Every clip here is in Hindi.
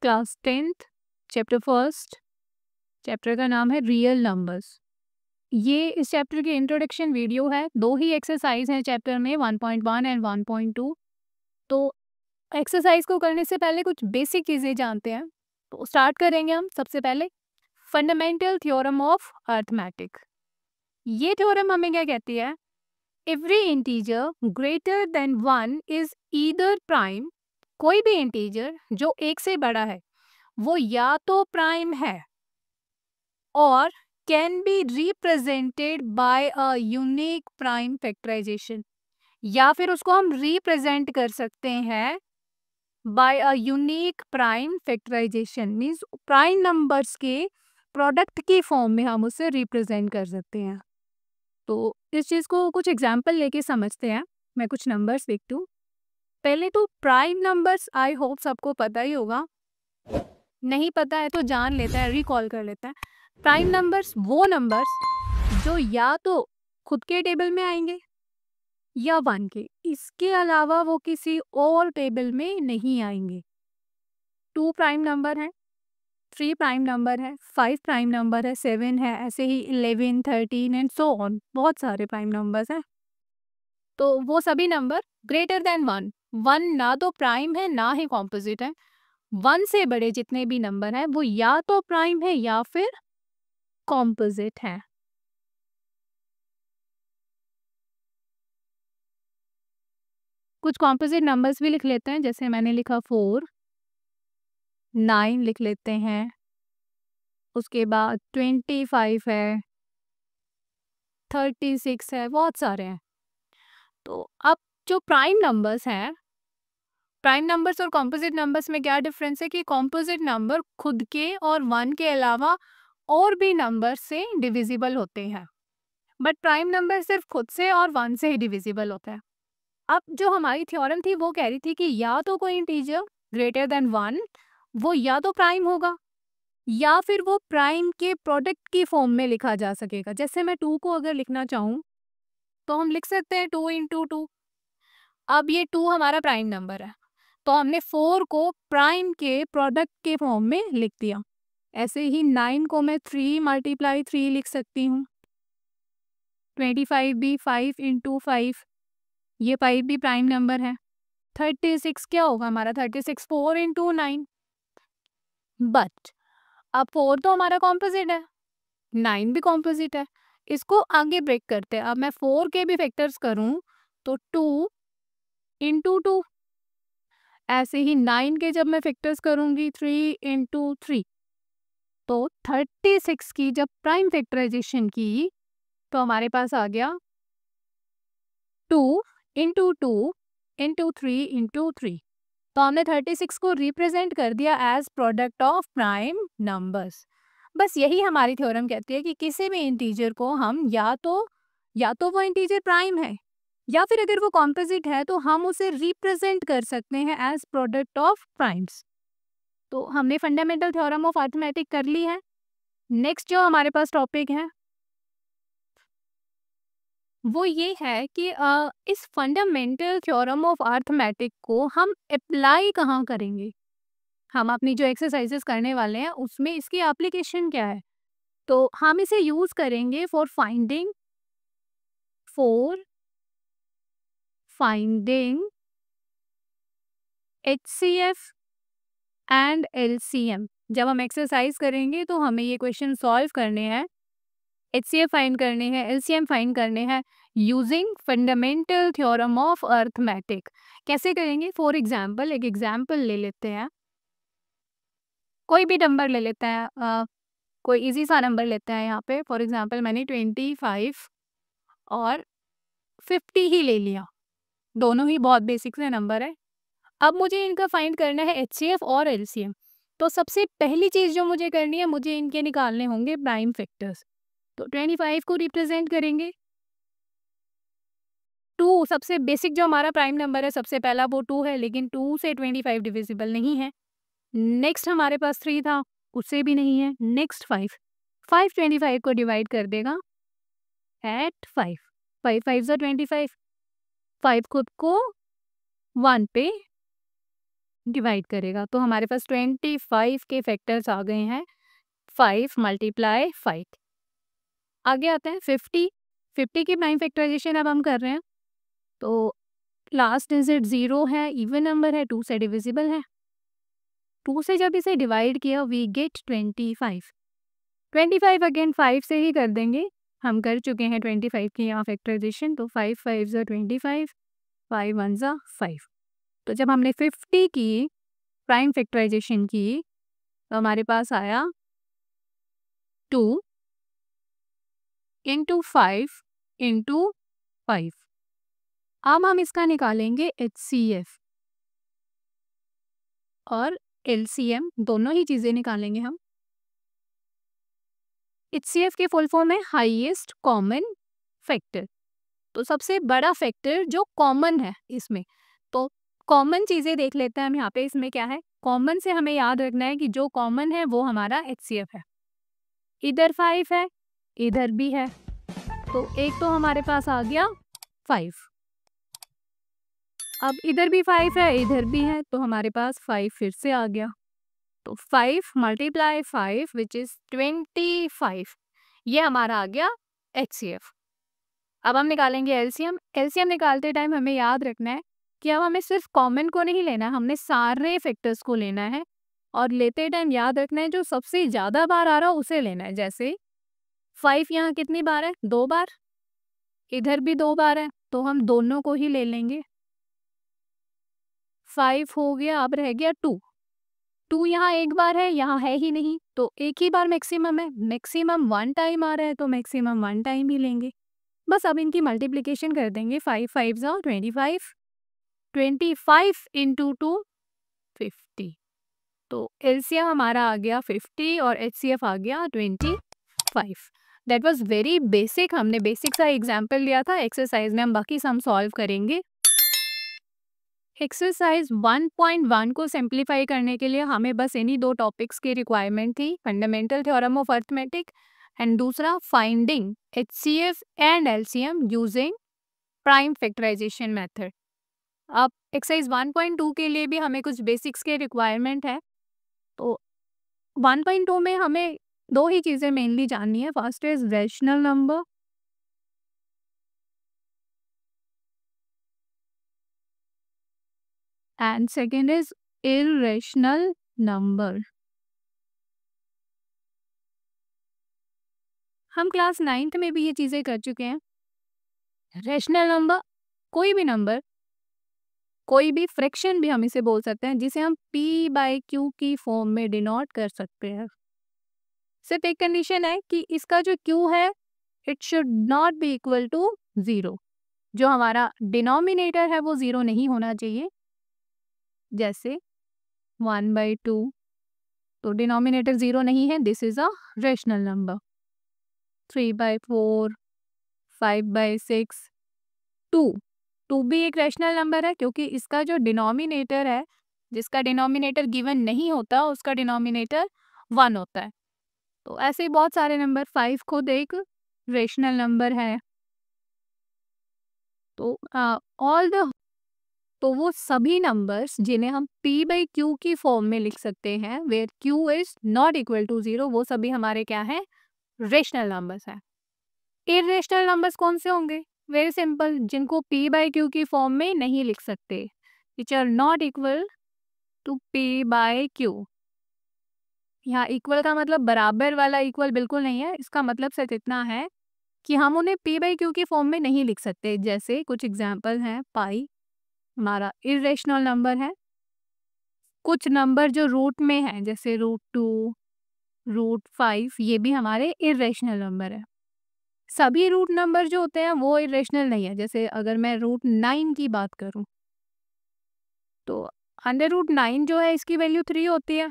Class 10th chapter first. Chapter का नाम है रियल नंबर्स। ये इस चैप्टर की इंट्रोडक्शन वीडियो है। 2 ही एक्सरसाइज हैं चैप्टर में, 1.1 एंड 1.2। तो एक्सरसाइज को करने से पहले कुछ बेसिक चीज़ें जानते हैं। तो स्टार्ट करेंगे हम सबसे पहले फंडामेंटल थ्योरम ऑफ अर्थमेटिक। ये थ्योरम हमें क्या कहती है? Every integer greater than 1 is either prime. कोई भी इंटीजर जो 1 से बड़ा है वो या तो प्राइम है और can be represented by a unique prime factorisation, या फिर उसको हम रिप्रेजेंट कर सकते हैं by a unique prime factorisation. Means prime numbers के प्रोडक्ट की फॉर्म में हम उसे रिप्रेजेंट कर सकते हैं। तो इस चीज़ को कुछ एग्जांपल लेके समझते हैं। मैं कुछ नंबर्स देखती हूँ। पहले तो प्राइम नंबर्स आई होप सबको पता ही होगा, नहीं पता है तो जान लेता है, रिकॉल कर लेता है। प्राइम नंबर्स वो नंबर्स जो या तो खुद के टेबल में आएंगे या 1 के, इसके अलावा वो किसी और टेबल में नहीं आएंगे। 2 प्राइम नंबर है, 3 प्राइम नंबर है, 5 प्राइम नंबर है, 7 है, ऐसे ही 11, 13 एंड सो ऑन, बहुत सारे प्राइम नंबर्स हैं। तो वो सभी नंबर ग्रेटर देन 1, 1 ना तो प्राइम है ना ही कॉम्पोजिट है। 1 से बड़े जितने भी नंबर हैं वो या तो प्राइम है या फिर कॉम्पोजिट है। कुछ कॉम्पोजिट नंबर्स भी लिख लेते हैं, जैसे मैंने लिखा 4, 9 लिख लेते हैं, उसके बाद 25 है, 36 है, बहुत सारे हैं। तो अब जो प्राइम नंबर्स हैं, प्राइम नंबर्स और कॉम्पोजिट नंबर्स में क्या डिफरेंस है कि कॉम्पोजिट नंबर खुद के और 1 के अलावा और भी नंबर से डिविजिबल होते हैं, बट प्राइम नंबर सिर्फ खुद से और 1 से ही डिविजिबल होता है। अब जो हमारी थ्योरम थी वो कह रही थी कि या तो कोई इंटीजर ग्रेटर देन 1 वो या तो प्राइम होगा या फिर वो प्राइम के प्रोडक्ट की फॉर्म में लिखा जा सकेगा। जैसे मैं 2 को अगर लिखना चाहूँ तो हम लिख सकते हैं 2 इंटू 2। अब ये 2 हमारा प्राइम नंबर है तो हमने 4 को प्राइम के प्रोडक्ट के फॉर्म में लिख दिया। ऐसे ही 9 को मैं 3 मल्टीप्लाई 3 लिख सकती हूँ। 25 भी 5 इंटू 5, ये 5 भी प्राइम नंबर है। 36 क्या होगा हमारा? 36 4 इंटू 9। बट अब 4 तो हमारा कॉम्पोजिट है, 9 भी कॉम्पोजिट है। इसको आगे ब्रेक करते हैं। अब मैं 4 के भी फैक्टर्स करूं तो 2 इंटू 2, ऐसे ही 9 के जब मैं फैक्टर्स करूंगी 3 इंटू 3, तो 36 की जब प्राइम फैक्टराइजेशन की तो हमारे पास आ गया 2 इंटू 2 इंटू 3 इंटू 3। तो हमने 36 को रिप्रेजेंट कर दिया as product of prime numbers. बस यही हमारी थ्योरम कहती है कि किसी भी इंटीजर को हम या तो वो इंटीजर प्राइम है या फिर अगर वो कॉम्पोजिट है तो हम उसे रिप्रेजेंट कर सकते हैं एज प्रोडक्ट ऑफ प्राइम्स। तो हमने फंडामेंटल थ्योरम ऑफ अर्थमेटिक कर ली है। नेक्स्ट जो हमारे पास टॉपिक है वो ये है कि इस फंडामेंटल थ्योरम ऑफ अर्थमेटिक को हम अप्लाई कहाँ करेंगे। हम अपनी जो एक्सरसाइजेस करने वाले हैं उसमें इसकी एप्लीकेशन क्या है? तो हम इसे यूज करेंगे for finding HCF and LCM। जब हम एक्सरसाइज करेंगे तो हमें ये क्वेश्चन सॉल्व करने हैं, HCF फाइंड करने हैं, LCM फाइंड करने हैं using fundamental theorem of arithmetic. कैसे करेंगे? फॉर एग्जाम्पल, एक एग्जाम्पल ले लेते हैं, कोई भी नंबर ले लेते हैं, कोई इजी सा नंबर लेते हैं। यहाँ पे फॉर एग्जांपल मैंने 25 और 50 ही ले लिया, दोनों ही बहुत बेसिक से नंबर है। अब मुझे इनका फाइंड करना है HCF और LCM। तो सबसे पहली चीज़ जो मुझे करनी है, मुझे इनके निकालने होंगे प्राइम फैक्टर्स। तो 25 को रिप्रेजेंट करेंगे 2, सबसे बेसिक जो हमारा प्राइम नंबर है सबसे पहला वो 2 है, लेकिन 2 से 25 डिविजिबल नहीं है। नेक्स्ट हमारे पास 3 था, उससे भी नहीं है। नेक्स्ट 5 25 को डिवाइड कर देगा एट 5, 5 5 ज़ा 25, 5 खुद को 1 पे डिवाइड करेगा। तो हमारे पास 25 के फैक्टर्स आ गए हैं। 5 × 5। आगे आते हैं 50। 50 की प्राइम फैक्टराइजेशन अब हम कर रहे हैं। तो लास्ट डिजिट 0 है, इवन नंबर है, 2 से डिविजिबल है। 2 से जब इसे डिवाइड किया वी गेट 25। 25 अगेन 5 से ही कर देंगे, हम कर चुके हैं 25 की यहाँ फैक्टराइजेशन। तो 5 5 ज़ा 25, 5 1 ज़ा 5। तो जब हमने 50 की प्राइम फैक्टराइजेशन की तो हमारे पास आया 2 × 5 × 5। अब हम इसका निकालेंगे HCF और LCM, दोनों ही चीज़ें निकालेंगे हम। HCF की फुल फॉर्म है हाईएस्ट कॉमन फैक्टर। तो सबसे बड़ा फैक्टर जो कॉमन है इसमें। तो कॉमन चीज़ें देख लेते हैं हम यहाँ पे। इसमें क्या है, कॉमन से हमें याद रखना है कि जो कॉमन है वो हमारा HCF है। इधर 5 है, इधर भी है, तो एक तो हमारे पास आ गया 5। अब इधर भी 5 है, इधर भी है, तो हमारे पास 5 फिर से आ गया। तो 5 × 5 विच इज़ 25, ये हमारा आ गया HCF। अब हम निकालेंगे LCM। LCM निकालते टाइम हमें याद रखना है कि अब हमें सिर्फ कॉमन को नहीं लेना है, हमने सारे फैक्टर्स को लेना है। और लेते टाइम याद रखना है जो सबसे ज़्यादा बार आ रहा है उसे लेना है। जैसे 5 यहाँ कितनी बार है, 2 बार, इधर भी 2 बार है, तो हम दोनों को ही ले लेंगे। 5 हो गया, अब रह गया 2। 2 यहाँ एक बार है, यहाँ है ही नहीं, तो एक ही बार मैक्सिमम है। मैक्सिमम 1 टाइम आ रहा है, तो मैक्सिमम 1 टाइम ही लेंगे। बस अब इनकी मल्टीप्लिकेशन कर देंगे। 5 5 ज़ा 25, 25 × 2 50। तो LCM हमारा आ गया 50 और HCF आ गया 25। दैट वाज वेरी बेसिक, हमने बेसिक सा एग्जाम्पल लिया था। एक्सरसाइज में हम बाकी सम सॉल्व करेंगे। एक्सरसाइज 1.1 को सिंप्लीफाई करने के लिए हमें बस इन्हीं 2 टॉपिक्स की रिक्वायरमेंट थी, fundamental theorem of arithmetic and दूसरा finding HCF and LCM using prime factorisation method. अब एक्सरसाइज 1.2 के लिए भी हमें कुछ बेसिक्स के रिक्वायरमेंट है। तो 1.2 में हमें 2 ही चीज़ें मेनली जाननी है। First is rational number and second is irrational number. हम क्लास 9th में भी ये चीज़ें कर चुके हैं। रैशनल नंबर कोई भी नंबर, कोई भी फ्रैक्शन भी हम इसे बोल सकते हैं, जिसे हम P/Q की फॉर्म में डिनोट कर सकते हैं। सिर्फ एक कंडीशन है कि इसका जो Q है it should not be equal to 0। जो हमारा डिनोमिनेटर है वो 0 नहीं होना चाहिए। जैसे 1/2, तो डिनोमिनेटर 0 नहीं है, this is a rational number. 3/4, 5/6, 2 भी एक रैशनल नंबर है क्योंकि इसका जो डिनोमिनेटर है, जिसका डिनोमिनेटर गिवन नहीं होता उसका डिनोमिनेटर 1 होता है। तो ऐसे ही बहुत सारे नंबर, 5 खुद एक रैशनल नंबर है। तो ऑल द तो वो सभी नंबर्स जिन्हें हम P/Q की फॉर्म में लिख सकते हैं, where Q is not equal to 0, वो सभी हमारे क्या हैं, रैशनल नंबर्स हैं। इर्रेशनल नंबर्स कौन से होंगे, वेरी सिंपल, जिनको P/Q की फॉर्म में नहीं लिख सकते, which are not equal to P/Q। यहाँ इक्वल का मतलब बराबर वाला इक्वल बिल्कुल नहीं है, इसका मतलब सिर्फ इतना है कि हम उन्हें P/Q की फॉर्म में नहीं लिख सकते। जैसे कुछ एग्जाम्पल हैं, पाई हमारा इर्रेशनल नंबर है। कुछ नंबर जो रूट में है जैसे √2, √5, ये भी हमारे इर्रेशनल नंबर है। सभी रूट नंबर जो होते हैं वो इरेशनल नहीं है। जैसे अगर मैं √9 की बात करूं तो √9 जो है इसकी वैल्यू 3 होती है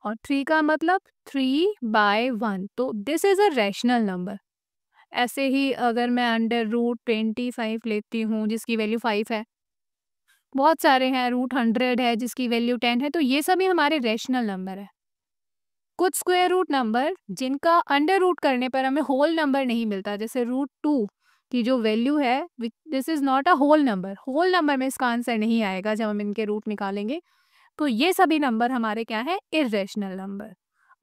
और 3 का मतलब 3/1, तो this is a rational number. ऐसे ही अगर मैं √25 लेती हूँ जिसकी वैल्यू 5 है, बहुत सारे हैं, √100 है जिसकी वैल्यू 10 है, तो ये सभी हमारे रैशनल नंबर है। कुछ स्क्वायर रूट नंबर जिनका अंडर रूट करने पर हमें होल नंबर नहीं मिलता, जैसे √2 कि जो वैल्यू है this is not a whole number में इसका आंसर नहीं आएगा जब हम इनके रूट निकालेंगे। तो ये सभी नंबर हमारे क्या है, इर्रेशनल नंबर।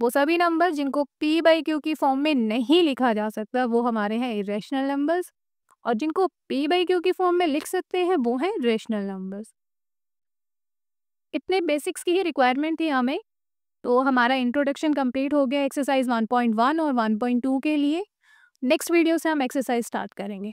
वो सभी नंबर जिनको p बाई क्यू की फॉर्म में नहीं लिखा जा सकता वो हमारे हैं इरेशनल नंबर्स, और जिनको p बाई क्यू की फॉर्म में लिख सकते हैं वो हैं रेशनल नंबर्स। इतने बेसिक्स की ही रिक्वायरमेंट थी हमें। तो हमारा इंट्रोडक्शन कंप्लीट हो गया एक्सरसाइज 1.1 और 1.2 के लिए। नेक्स्ट वीडियो से हम एक्सरसाइज स्टार्ट करेंगे।